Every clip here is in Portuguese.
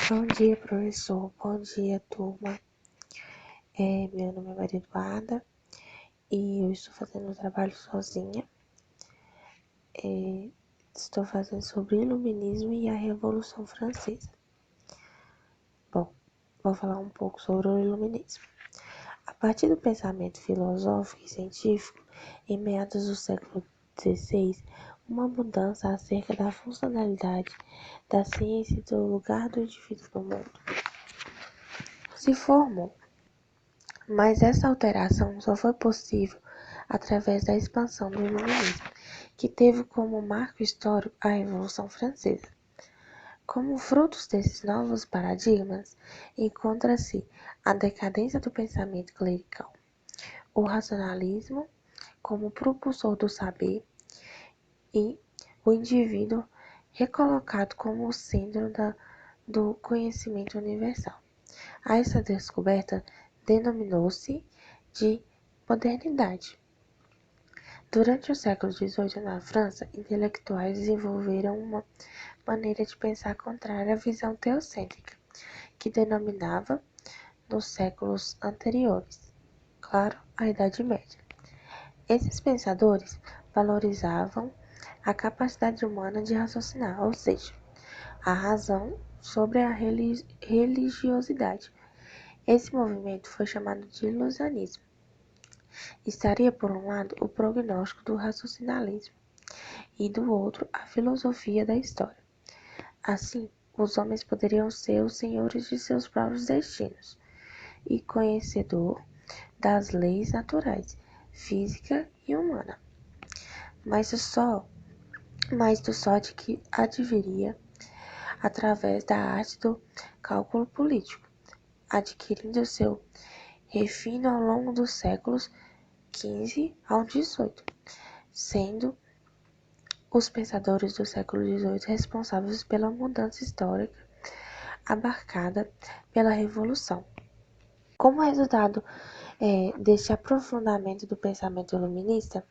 Bom dia, professor. Bom dia, turma. Meu nome é Maria Eduarda e eu estou fazendo o trabalho sozinha. Estou fazendo sobre o Iluminismo e a Revolução Francesa. Bom, vou falar um pouco sobre o Iluminismo. A partir do pensamento filosófico e científico, em meados do século XVI, uma mudança acerca da funcionalidade da ciência e do lugar do indivíduo no mundo se formou. Mas essa alteração só foi possível através da expansão do Iluminismo, que teve como marco histórico a Revolução Francesa. Como frutos desses novos paradigmas, encontra-se a decadência do pensamento clerical, o racionalismo como propulsor do saber e o indivíduo recolocado como o centro do conhecimento universal. A essa descoberta denominou-se de modernidade. Durante o século XVIII, na França, intelectuais desenvolveram uma maneira de pensar contrária à visão teocêntrica, que denominava, nos séculos anteriores, claro, a Idade Média. Esses pensadores valorizavam a capacidade humana de raciocinar, ou seja, a razão sobre a religiosidade. Esse movimento foi chamado de ilusionismo. Estaria, por um lado, o prognóstico do racionalismo e, do outro, a filosofia da história. Assim, os homens poderiam ser os senhores de seus próprios destinos e conhecedor das leis naturais, física e humana, mas do sorte que adviria através da arte do cálculo político, adquirindo seu refino ao longo dos séculos XV ao XVIII, sendo os pensadores do século XVIII responsáveis pela mudança histórica abarcada pela Revolução. Como resultado deste aprofundamento do pensamento iluminista,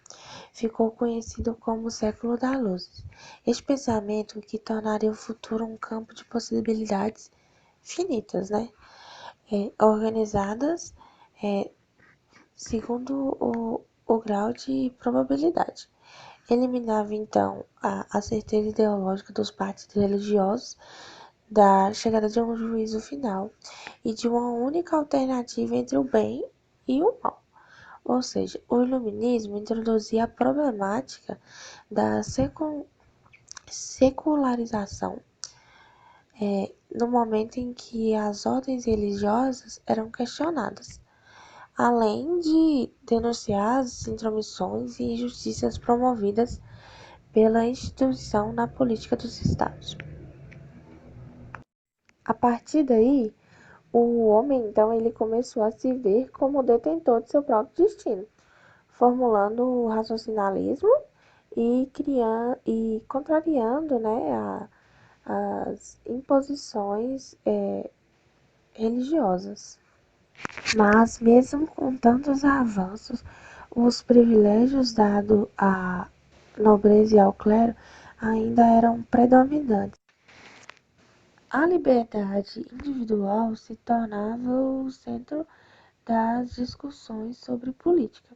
ficou conhecido como o século das luzes. Este pensamento que tornaria o futuro um campo de possibilidades finitas, organizadas segundo o grau de probabilidade. Eliminava, então, a certeza ideológica dos partidos religiosos, da chegada de um juízo final e de uma única alternativa entre o bem e o mal. Ou seja, o iluminismo introduzia a problemática da secularização no momento em que as ordens religiosas eram questionadas, além de denunciar as intromissões e injustiças promovidas pela instituição na política dos estados. A partir daí, o homem, então, ele começou a se ver como detentor de seu próprio destino, formulando o racionalismo e contrariando, as imposições religiosas. Mas, mesmo com tantos avanços, os privilégios dados à nobreza e ao clero ainda eram predominantes. A liberdade individual se tornava o centro das discussões sobre política.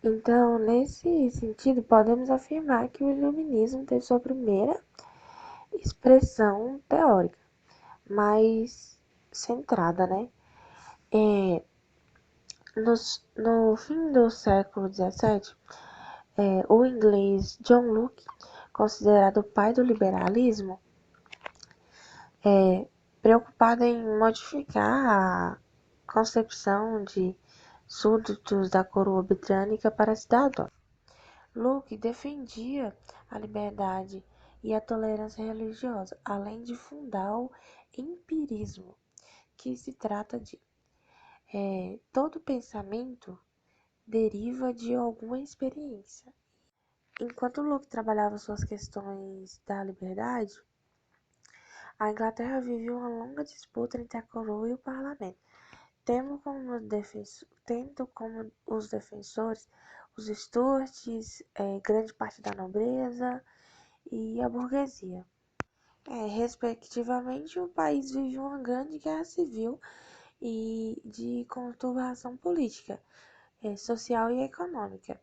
Então, nesse sentido, podemos afirmar que o iluminismo teve sua primeira expressão teórica, mais centrada, no fim do século XVII, o inglês John Locke, considerado o pai do liberalismo, preocupado em modificar a concepção de súditos da coroa britânica para cidadãos. Locke defendia a liberdade e a tolerância religiosa, além de fundar o empirismo, que se trata de todo pensamento deriva de alguma experiência. Enquanto Locke trabalhava suas questões da liberdade, a Inglaterra vivia uma longa disputa entre a coroa e o parlamento, tendo como os defensores os Stuarts, grande parte da nobreza e a burguesia. Respectivamente, o país vive uma grande guerra civil e de conturbação política, social e econômica,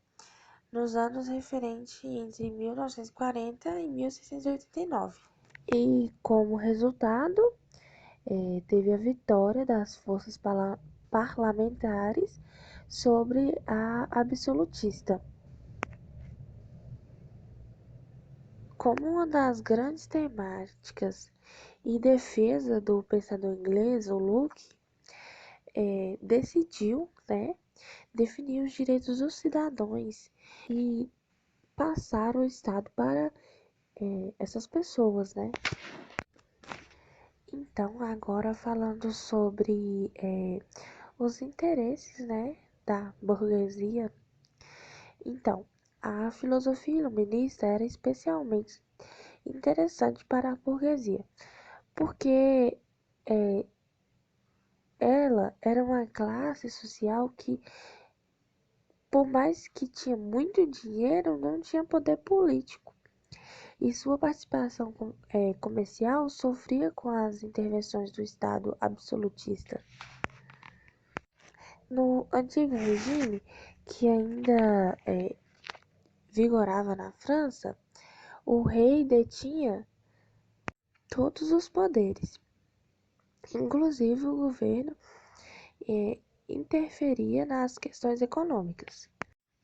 nos anos referentes entre 1940 e 1689. E como resultado, teve a vitória das forças parlamentares sobre a absolutista. Como uma das grandes temáticas e defesa do pensador inglês, o Locke, decidiu, né, definir os direitos dos cidadãos e passar o Estado para essas pessoas, né? Então, agora falando sobre os interesses, né, da burguesia. Então, a filosofia iluminista era especialmente interessante para a burguesia, porque é, ela era uma classe social que, por mais que tinha muito dinheiro, não tinha poder político. E sua participação comercial sofria com as intervenções do Estado absolutista. No antigo regime, que ainda vigorava na França, o rei detinha todos os poderes, inclusive o governo interferia nas questões econômicas.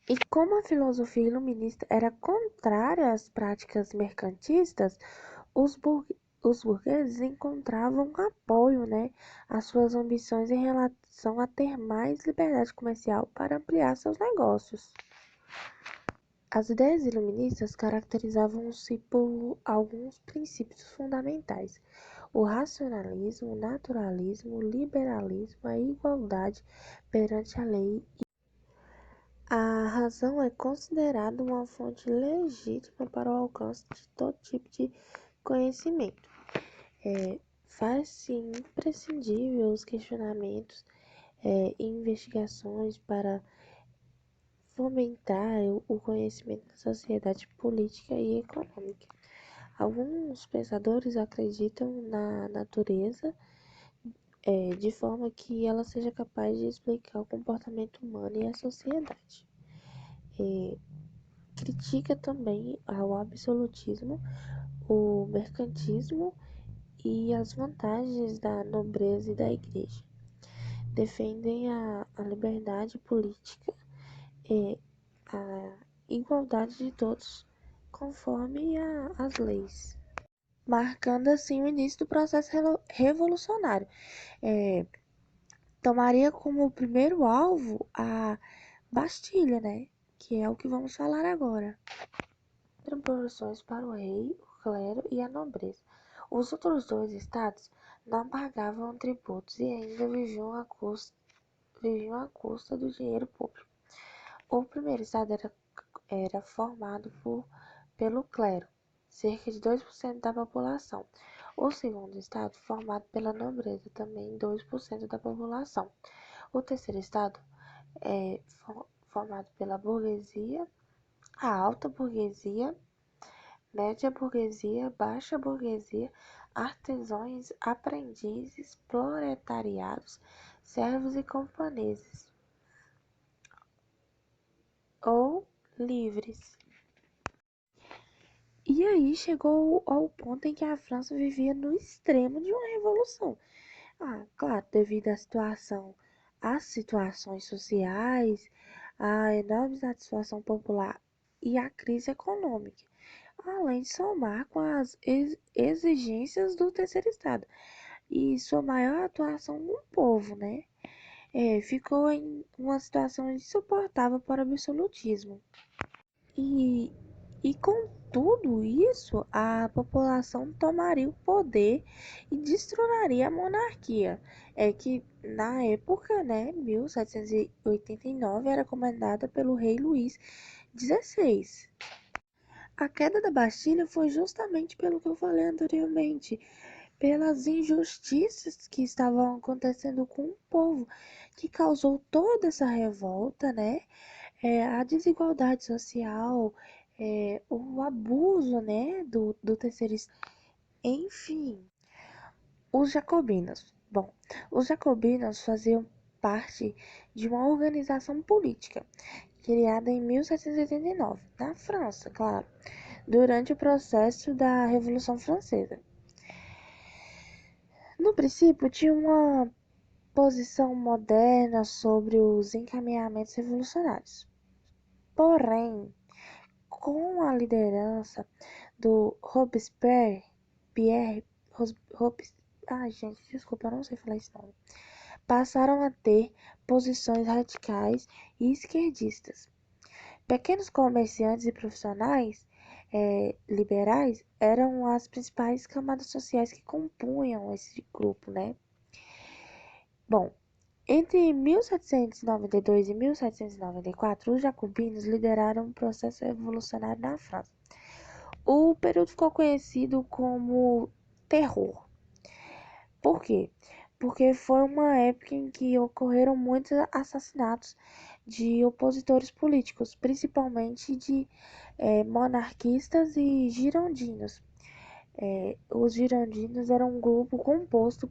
E como a filosofia iluminista era contrária às práticas mercantistas, os, os burgueses encontravam apoio, né, às suas ambições em relação a ter mais liberdade comercial para ampliar seus negócios. As ideias iluministas caracterizavam-se por alguns princípios fundamentais: o racionalismo, o naturalismo, o liberalismo, a igualdade perante a lei. A razão é considerada uma fonte legítima para o alcance de todo tipo de conhecimento. Faz-se imprescindível os questionamentos e investigações para fomentar o conhecimento da sociedade política e econômica. Alguns pensadores acreditam na natureza de forma que ela seja capaz de explicar o comportamento humano e a sociedade. Critica também ao absolutismo, o mercantismo e as vantagens da nobreza e da igreja. Defendem a liberdade política e a igualdade de todos, conforme as leis, marcando assim o início do processo revolucionário. Tomaria como primeiro alvo a Bastilha, né? Que é o que vamos falar agora. Proporções para o rei, o clero e a nobreza. Os outros dois estados não pagavam tributos e ainda viviam à custa do dinheiro público. O primeiro estado era formado pelo clero, cerca de 2% da população. O segundo estado, formado pela nobreza, também 2% da população. O terceiro estado é formado pela burguesia, a alta burguesia, média burguesia, baixa burguesia, artesãos, aprendizes, proletariados, servos e camponeses, ou livres. E aí chegou ao ponto em que a França vivia no extremo de uma revolução. Claro, devido às situações sociais, à enorme satisfação popular e à crise econômica, além de somar com as exigências do terceiro estado e sua maior atuação no povo, né? Ficou em uma situação insuportável para o absolutismo. E, e com tudo isso, a população tomaria o poder e destronaria a monarquia. Que na época, né, 1789, era comandada pelo rei Luís XVI. A queda da Bastilha foi justamente pelo que eu falei anteriormente, pelas injustiças que estavam acontecendo com o povo, que causou toda essa revolta, né? A desigualdade social, o abuso, né, do terceiro Enfim, os jacobinos. Bom, os jacobinos faziam parte de uma organização política criada em 1789, na França, claro, durante o processo da Revolução Francesa. No princípio, tinha uma posição moderna sobre os encaminhamentos revolucionários. Porém, com a liderança do Robespierre, Pierre ai, gente, desculpa, eu não sei falar esse nome, passaram a ter posições radicais e esquerdistas. Pequenos comerciantes e profissionais liberais eram as principais camadas sociais que compunham esse grupo, né? Bom, entre 1792 e 1794, os jacobinos lideraram um processo revolucionário na França. O período ficou conhecido como Terror. Por quê? Porque foi uma época em que ocorreram muitos assassinatos de opositores políticos, principalmente de monarquistas e girondinos. Os girondinos eram um grupo composto